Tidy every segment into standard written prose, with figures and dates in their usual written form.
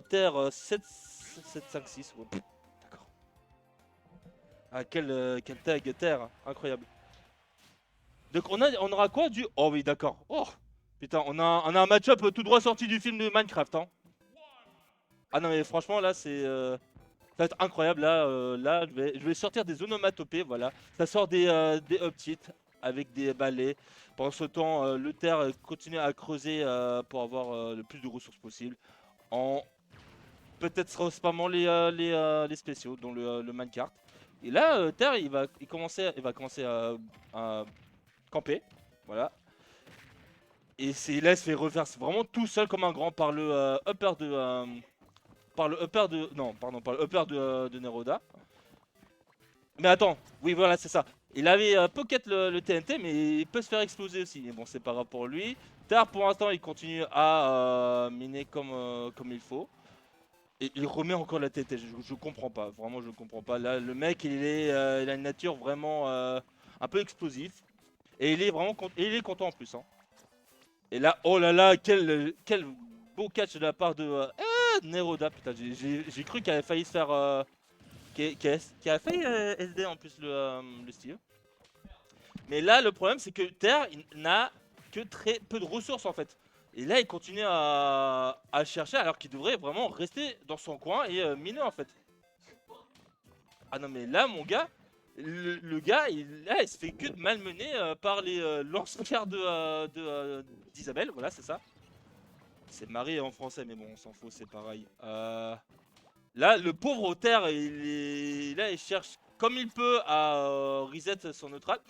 Terre 7, 7, 5, 6. Ouais, d'accord. Ah, quel tag Terre, incroyable. Donc on aura quoi du... Oh oui, d'accord. Oh, putain, on a un match-up tout droit sorti du film de Minecraft, hein. Ah non mais franchement là ça va être incroyable. Là je vais sortir des onomatopées, voilà. Ça sort des uptites avec des balais. Pendant ce temps, le terre continue à creuser pour avoir le plus de ressources possible. En peut-être spammant les spéciaux, dont le minecart. Et là, terre il va commencer à camper. Voilà. Et là, il se fait refaire vraiment tout seul comme un grand par le upper de. Par le upper de. Non, pardon, par le upper de Neroda. Mais attends, oui, voilà, c'est ça. Il avait pocket le TNT, mais il peut se faire exploser aussi. Mais bon, c'est pas grave pour lui. Tard, pour l'instant, il continue à miner comme il faut. Et il remet encore la TNT. Je comprends pas. Vraiment, je comprends pas. Là, le mec, il a une nature vraiment un peu explosive. Et il est vraiment et il est content en plus, hein. Et là, oh là là, quel beau catch de la part de Neroda. Putain, j'ai cru qu'elle avait failli se faire. Qui a failli SD en plus le Steve. Mais là, le problème, c'est que Terre il n'a que très peu de ressources en fait. Et là, il continue à chercher alors qu'il devrait vraiment rester dans son coin et miner en fait. Ah non, mais là, mon gars, le gars, là, il se fait que de malmener par les lance-pierres d'Isabelle. Voilà, c'est ça. C'est Marie en français, mais bon, on s'en fout, c'est pareil. Là, le pauvre Terre, là, il cherche comme il peut à reset son neutral.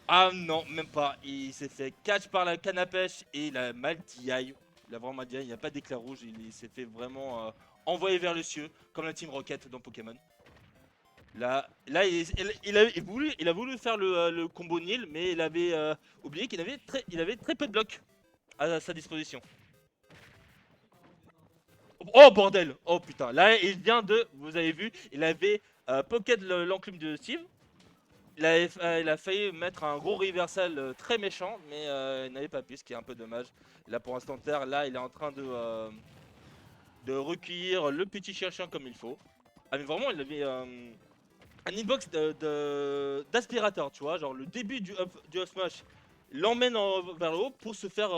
Ah non, même pas. Il s'est fait catch par la canne à pêche et il a mal DI. Il a vraiment mal DI. Il n'y a pas d'éclair rouge. Il s'est fait vraiment envoyer vers le cieux, comme la Team Rocket dans Pokémon. Là il a voulu faire le combo nil, mais il avait oublié qu'il avait très peu de blocs à sa disposition. Oh bordel! Oh putain, là il vient de, vous avez vu, il avait pocket l'enclume de Steve. Il a failli mettre un gros reversal très méchant, mais il n'avait pas pu, ce qui est un peu dommage. Là pour l'instant Terre, là il est en train de recueillir le petit chien comme il faut. Ah mais vraiment il avait un inbox d'aspirateur, tu vois, genre le début du up smash l'emmène vers le haut pour se faire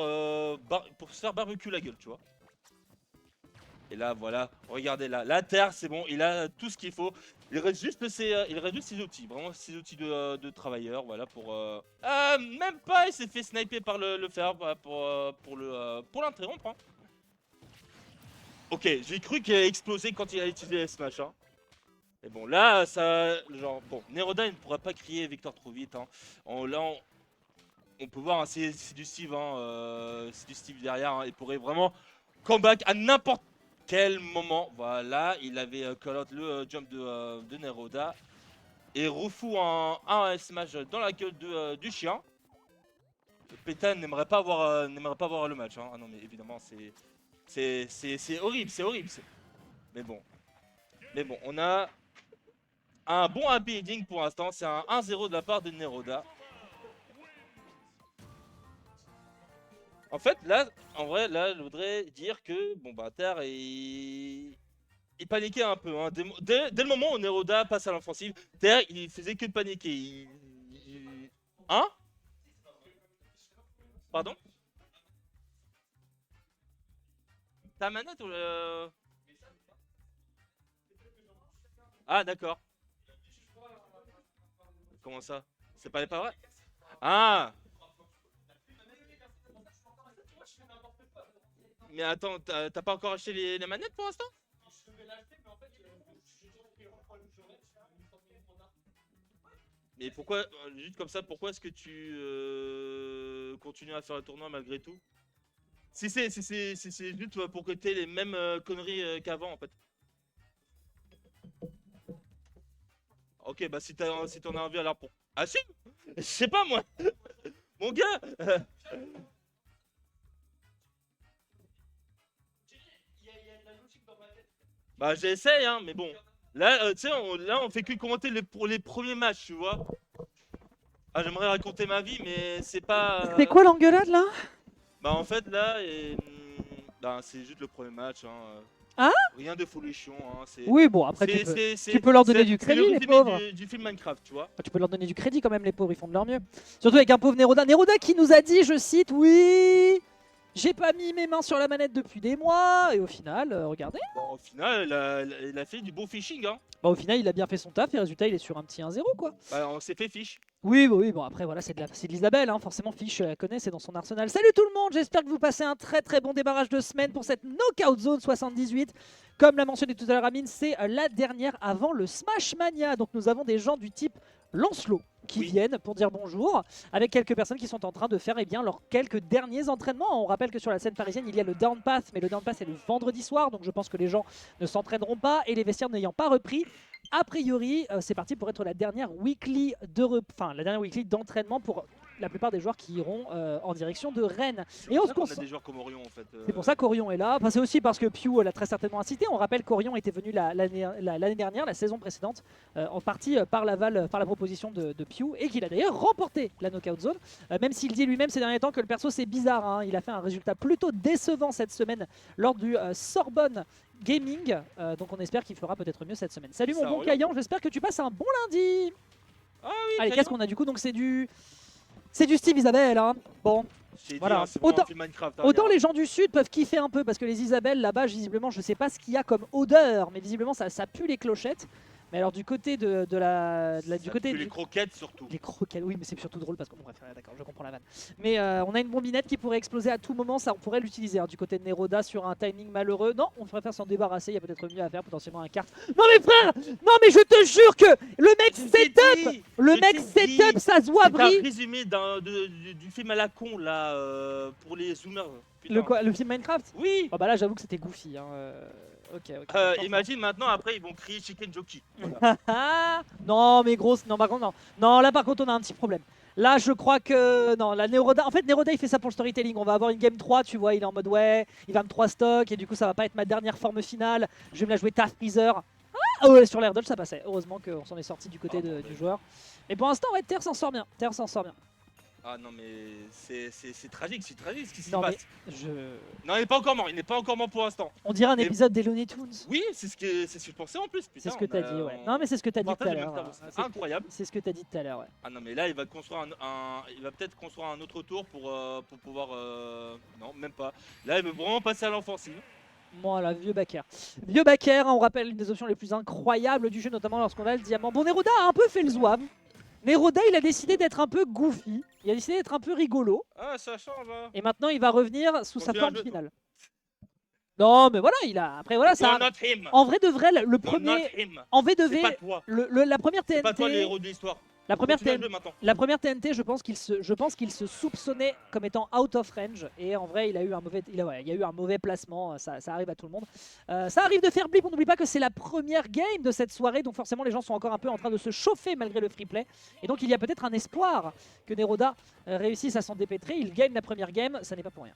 barbecue la gueule, tu vois. Et là, voilà, regardez là. La Terre, c'est bon, il a tout ce qu'il faut. Il reste juste ses outils, vraiment ses outils de travailleur, voilà, même pas, il s'est fait sniper par le fer, voilà, pour l'interrompre, hein. Ok, j'ai cru qu'il allait exploser quand il a utilisé les smash, hein. Et bon, là, genre, bon, Neroda, il ne pourra pas crier victoire trop vite, hein. Là, on peut voir, hein, c'est du Steve, hein, c'est du Steve derrière, hein. Il pourrait vraiment comeback à n'importe quel moment. Voilà, il avait call out le jump de Neroda et refout un smash dans la gueule du chien. Pétan n'aimerait pas voir le match, hein. Ah non, mais évidemment, c'est horrible, c'est horrible. Mais bon, on a un bon happy ending pour l'instant. C'est un 1-0 de la part de Neroda. En fait, là, en vrai, là, je voudrais dire que, bon, bah, Terre il paniquait un peu, hein. Dès le moment où Neroda passe à l'offensive, Terre, il faisait que de paniquer. Hein? Pardon? Ta manette ou le... Ah, d'accord. Comment ça? C'est pas vrai? Ah! Mais attends, t'as pas encore acheté les manettes pour l'instant? Mais pourquoi, juste comme ça, pourquoi est-ce que tu continues à faire le tournoi malgré tout? Si c'est juste pour que t'aies les mêmes conneries qu'avant en fait. Ok, bah si t'en as envie alors pour. Assume! Je sais pas moi! Mon gars! Bah j'essaye hein, mais bon. Là, tu sais, on fait que commenter pour les premiers matchs, tu vois. Ah, j'aimerais raconter ma vie, mais c'est pas. C'était quoi l'engueulade là? Bah en fait là, bah, c'est juste le premier match, hein. Hein? Rien de folichon. Hein, Oui, bon, après, tu peux leur donner du crédit, les pauvres. Du film Minecraft, tu vois. Tu peux leur donner du crédit quand même, les pauvres, ils font de leur mieux. Surtout avec un pauvre Neroda. Neroda qui nous a dit, je cite, oui, j'ai pas mis mes mains sur la manette depuis des mois. Et au final, regardez. Bon, au final, il a fait du bon phishing. Hein. Bah, au final, il a bien fait son taf et résultat, il est sur un petit 1-0, quoi. Bah, on s'est fait fiche. Oui, bah oui, bon après voilà, c'est de l'Isabelle, hein. Forcément Fish elle connaît, c'est dans son arsenal. Salut tout le monde, j'espère que vous passez un très très bon démarrage de semaine pour cette Knockout Zone 78. Comme l'a mentionné tout à l'heure Amine, c'est la dernière avant le Smash Mania. Donc nous avons des gens du type Lancelot qui viennent pour dire bonjour, avec quelques personnes qui sont en train de faire leurs quelques derniers entraînements. On rappelle que sur la scène parisienne, il y a le Down Path, mais le Down Path est le vendredi soir, donc je pense que les gens ne s'entraîneront pas, et les vestiaires n'ayant pas repris, a priori, c'est parti pour être la dernière weekly d'entraînement pour la plupart des joueurs qui iront en direction de Rennes. Et on a des joueurs comme Orion en fait. C'est pour ça qu'Orion est là. Enfin, c'est aussi parce que Pew l'a très certainement incité. On rappelle qu'Orion était venu l'année dernière, la saison précédente, en partie par la proposition de Pew, et qu'il a d'ailleurs remporté la Knockout Zone. Même s'il dit lui-même ces derniers temps que le perso c'est bizarre. Hein. Il a fait un résultat plutôt décevant cette semaine lors du Sorbonne Gaming. Donc on espère qu'il fera peut-être mieux cette semaine. Salut mon bon Caillan, j'espère que tu passes un bon lundi. Ah oui, allez, qu'est-ce qu'on a du coup? Donc c'est du Steve Isabelle, hein. Bon, voilà. Autant les gens du sud peuvent kiffer un peu parce que les Isabelles là-bas, visiblement, je sais pas ce qu'il y a comme odeur, mais visiblement ça pue les clochettes. Mais alors du côté du côté les croquettes surtout. Les croquettes, oui, mais c'est surtout drôle parce que bon, bref, d'accord, je comprends la vanne. Mais on a une bombinette qui pourrait exploser à tout moment, ça on pourrait l'utiliser du côté de Neroda sur un timing malheureux. Non, on préfère s'en débarrasser, il y a peut-être mieux à faire, potentiellement un carte. Non mais frère, non mais je te jure que le mec setup, ça se voit brille. C'est un résumé du film à la con là pour les zoomers. Le film Minecraft? Oui. Oh bah là j'avoue que c'était goofy. Hein. Ok. Imagine maintenant, après ils vont crier Chicken Jockey. Voilà. Non, mais grosse, non, par contre, non. Non, là par contre, on a un petit problème. Là, je crois que. Non, la Neroda. En fait, Neroda, il fait ça pour le storytelling. On va avoir une game 3, tu vois, il est en mode ouais, il va me 3 stocks, et du coup, ça va pas être ma dernière forme finale. Je vais me la jouer Taf Freezer. Ah ouais, sur l'air dodge, ça passait. Heureusement qu'on s'en est sorti du côté du joueur. Et pour l'instant, ouais, Terre s'en sort bien. Terre s'en sort bien. Ah non mais c'est tragique ce qui se non, passe. Non, il n'est pas encore mort, il n'est pas encore mort pour l'instant. On dirait un épisode des Looney Tunes. Oui, c'est ce que je pensais en plus. C'est ce que t'as dit, ouais. Non mais c'est ce que t'as dit tout à l'heure. C'est incroyable. C'est ce que t'as dit tout à l'heure, ouais. Ah non mais là il va construire il va peut-être construire un autre tour pour pouvoir non même pas. Là il veut vraiment passer à l'offensive. Voilà, vieux backer. Vieux backer, hein, on rappelle une des options les plus incroyables du jeu, notamment lorsqu'on a le diamant. Bon, Neroda a un peu fait le zouave. Neroda, il a décidé d'être un peu goofy, il a décidé d'être un peu rigolo. Ah, ça change. Hein. Et maintenant, il va revenir sous sa forme finale. Non, mais voilà, il a. Après, voilà, ça. En vrai de vrai, le premier. En vrai de vrai, la première TNT. C'est pas toi le héros de l'histoire. La première TNT, je pense qu'il se soupçonnait comme étant out of range. Et en vrai, il y a eu un mauvais placement. Ça arrive à tout le monde. Ça arrive de faire blip. On n'oublie pas que c'est la première game de cette soirée. Donc forcément, les gens sont encore un peu en train de se chauffer malgré le free play. Et donc, il y a peut-être un espoir que Neroda réussisse à s'en dépêtrer. Il gagne la première game. Ça n'est pas pour rien.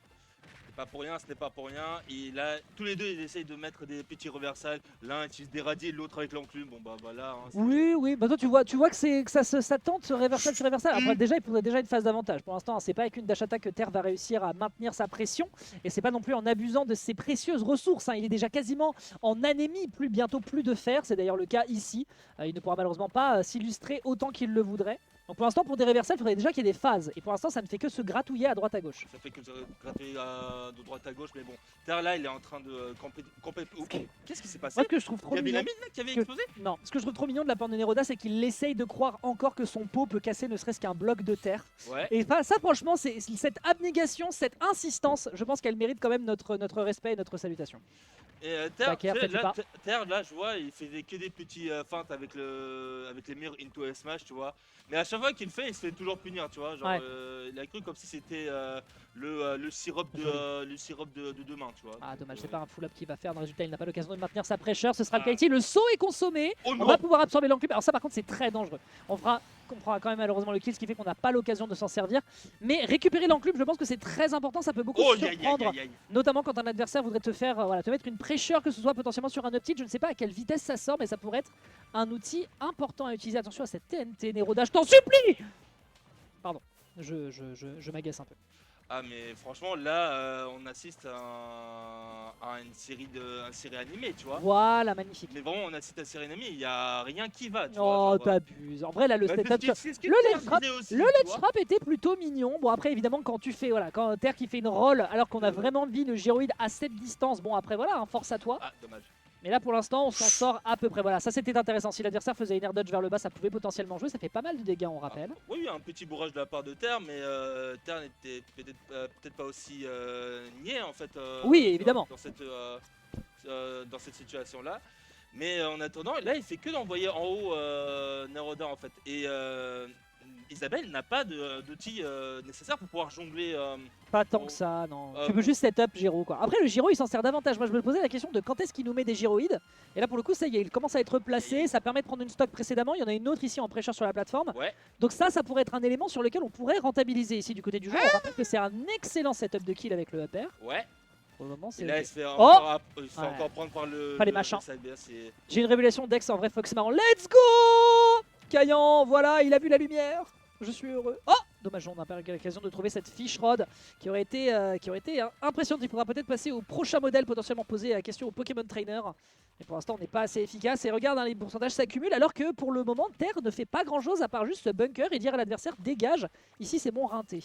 Ce n'est pas pour rien. Et là, tous les deux, ils essayent de mettre des petits reversals. L'un utilise des radis, l'autre avec l'enclume. Bon, bah voilà. Hein, oui. Bah toi, tu vois que ça tente ce reversal sur reversal. Après, déjà, il faudrait déjà une phase d'avantage. Pour l'instant, c'est pas avec une dash attack que Terre va réussir à maintenir sa pression. Et c'est pas non plus en abusant de ses précieuses ressources. Hein. Il est déjà quasiment en anémie, bientôt plus de fer. C'est d'ailleurs le cas ici. Il ne pourra malheureusement pas s'illustrer autant qu'il le voudrait. Donc pour l'instant, pour des reversals, il faudrait déjà qu'il y ait des phases. Et pour l'instant, ça ne fait que se gratouiller à droite à gauche. Ça fait que se gratouiller de droite à gauche, mais bon. Terre là, il est en train de camper. Qu'est-ce qui s'est passé? Moi, ce que je trouve trop mignon. Il y avait mignon, la mine qui avait explosé? Non, ce que je trouve trop mignon de la part de Neroda, c'est qu'il essaye de croire encore que son pot peut casser ne serait-ce qu'un bloc de terre. Ouais. Et ça, franchement, c'est cette abnégation, cette insistance, je pense qu'elle mérite quand même notre respect et notre salutation. Et Terre, là, je vois, il faisait que des petits feintes avec les murs into smash, tu vois. Mais à chaque fois qu'il le fait, il se fait toujours punir, tu vois. Genre, ouais. Il a cru comme si c'était le sirop de demain, tu vois. Ah, dommage, c'est pas un full-up qui va faire. Dans le résultat, il n'a pas l'occasion de maintenir sa fraîcheur. Ce sera le Kaiti. Le saut est consommé. Oh on va pouvoir absorber l'enclume. Alors, ça, par contre, c'est très dangereux. On prendra quand même malheureusement le kill, ce qui fait qu'on n'a pas l'occasion de s'en servir. Mais récupérer l'enclume, je pense que c'est très important. Ça peut beaucoup surprendre, notamment quand un adversaire voudrait te faire, te mettre une pressure, que ce soit potentiellement sur un up tilt. Je ne sais pas à quelle vitesse ça sort, mais ça pourrait être un outil important à utiliser. Attention à cette TNT, Neroda, je t'en supplie. Pardon, je m'agace un peu. Ah mais franchement là on assiste à une série animée tu vois. Voilà, magnifique. Mais vraiment on assiste à une série animée, il y a rien qui va tu vois. Oh, Genre, t'abuses. En vrai, là, le bah, setup. c'est ce que Le Terre ledge trap, disait aussi, le tu ledge vois. trap était plutôt mignon. Bon, après, évidemment, quand tu fais, voilà, quand Terre qui fait une roll alors qu'on a vraiment envie le gyroïde à cette distance, bon, après, voilà, hein, force à toi. Ah dommage. Mais là, pour l'instant, on s'en sort à peu près. Voilà, ça c'était intéressant. Si l'adversaire faisait une air dodge vers le bas, ça pouvait potentiellement jouer. Ça fait pas mal de dégâts, on rappelle. Oui, un petit bourrage de la part de Terre, mais Terre n'était peut-être pas aussi niais en fait. Oui, évidemment. Dans cette situation-là. Mais en attendant, là, il fait que d'envoyer en haut Neroda en fait. Et Isabelle n'a pas d'outils nécessaires pour pouvoir jongler. Pas tant Oh. que ça, non. Tu peux juste setup Gyro, quoi. Après, le Gyro, il s'en sert davantage. Moi, je me posais la question de quand est-ce qu'il nous met des gyroïdes. Et là, pour le coup, ça y est, il commence à être placé. Ça permet de prendre une stock précédemment. Il y en a une autre ici en pressure sur la plateforme. Ouais. Donc ça pourrait être un élément sur lequel on pourrait rentabiliser ici du côté du jeu. On rappelle que c'est un excellent setup de kill avec le upper. Ouais. Pour le moment, Et c'est là, ok. il se fait Oh encore, encore prendre par le. Pas les le machins. side B, c'est- J'ai une révélation Dex en vrai Fox marrant. Let's go Caillan, voilà, il a vu la lumière. Je suis heureux. Oh dommage, on n'a pas eu l'occasion de trouver cette fish rod qui aurait été impressionnante. Il faudra peut-être passer au prochain modèle, potentiellement poser la question au Pokémon Trainer. Mais pour l'instant, on n'est pas assez efficace. Et regarde, hein, les pourcentages s'accumulent alors que pour le moment, Terre ne fait pas grand-chose à part juste ce bunker et dire à l'adversaire dégage. Ici, c'est mon rinté.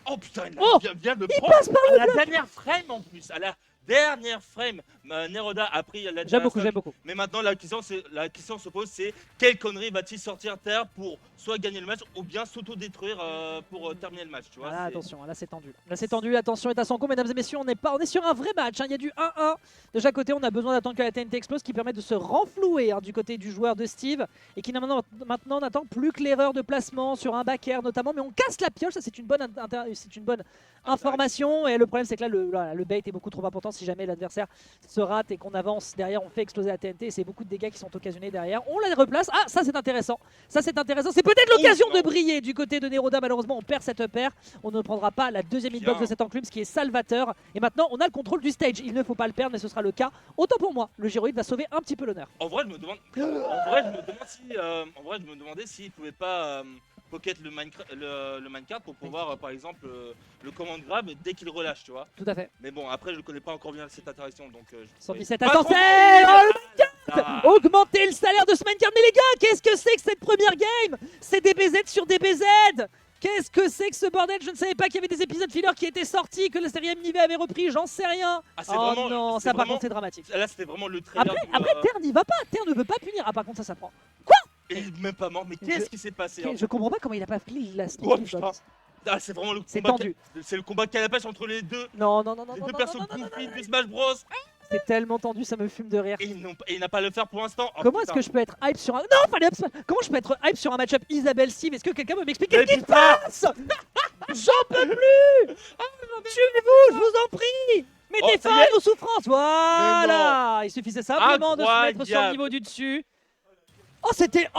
Oh putain, il Oh vient de il prendre passe par à la dernière frame en plus. À la dernière frame, Neroda a pris la J'aime dernière beaucoup, stock. j'aime beaucoup. Mais maintenant, la question se pose, c'est quelle connerie va-t-il sortir Terre pour soit gagner le match ou bien s'auto-détruire pour terminer le match, tu vois. Voilà, c'est- attention, là c'est tendu. Là c'est tendu, attention est à son compte, mesdames et messieurs, on est sur un vrai match, hein. Il y a du 1-1. De chaque côté, on a besoin d'attendre que la TNT explose, qui permet de se renflouer, hein, du côté du joueur de Steve, et qui maintenant n'attend plus que l'erreur de placement sur un back air notamment, mais on casse la pioche, ça c'est une bonne, information, et le problème c'est que là le bait est beaucoup trop important si jamais l'adversaire se rate et qu'on avance derrière, on fait exploser la TNT, et c'est beaucoup de dégâts qui sont occasionnés derrière. On la replace, ah ça c'est intéressant, c'est peut-être l'occasion de briller du côté de Neroda. Malheureusement on perd cette paire, on ne prendra pas la deuxième hitbox de cette enclume, ce qui est salvateur, et maintenant on a le contrôle du stage, il ne faut pas le perdre mais ce sera le cas. Autant pour moi, le gyroïde va sauver un petit peu l'honneur. En vrai, je me demandais s'il pouvait pas pocket le minecart pour pouvoir, par exemple, le command grab dès qu'il relâche, tu vois. Tout à fait. Mais bon, après, je connais pas encore bien cette interaction, donc. 117, Pas attention, trop- Ah, augmenter le salaire de ce minecart. Mais les gars, qu'est-ce que c'est que cette première game? C'est DBZ sur DBZ. Qu'est-ce que c'est que ce bordel? Je ne savais pas qu'il y avait des épisodes filler qui étaient sortis, que la série MNV avait repris, j'en sais rien. Ah, c'est Oh vraiment- non, c'est ça par vraiment- contre c'est dramatique. Là, c'était vraiment le trailer. Après Terre n'y va pas, Terre ne veut pas punir. Ah par contre ça prend. Il est même pas mort, mais qu'est-ce qui s'est passé hein Je comprends pas comment il a pas pris la Oh, sneak putain. box. Ah, c'est vraiment le C'est combat. tendu. C'est le combat canapèche entre les deux. Non, Les deux persos goofy du Smash Bros. c'est tellement tendu, ça me fume de rire. Et il n'a pas à le faire pour l'instant. Oh, Comment est-ce putain. que je peux être hype sur un... Non, fallait... Comment je peux être hype sur un match-up Isabelle-Steve? Est-ce que quelqu'un peut m'expliquer Mais ce qui se putain. passe? J'en peux plus. Tuez-vous, je vous en prie. Mettez Oh, ça fin y à est. nos souffrances, voilà. Il suffisait simplement de se mettre sur le Incroyable. niveau du dessus. Oh,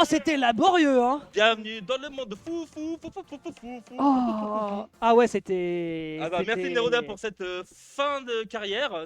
c'était laborieux, hein. Bienvenue dans le monde de fou, fou, fou, fou, fou, fou, fou, fou. Oh. Ah ouais, c'était... Ah bah, merci c'était- Neroda pour cette fin de carrière.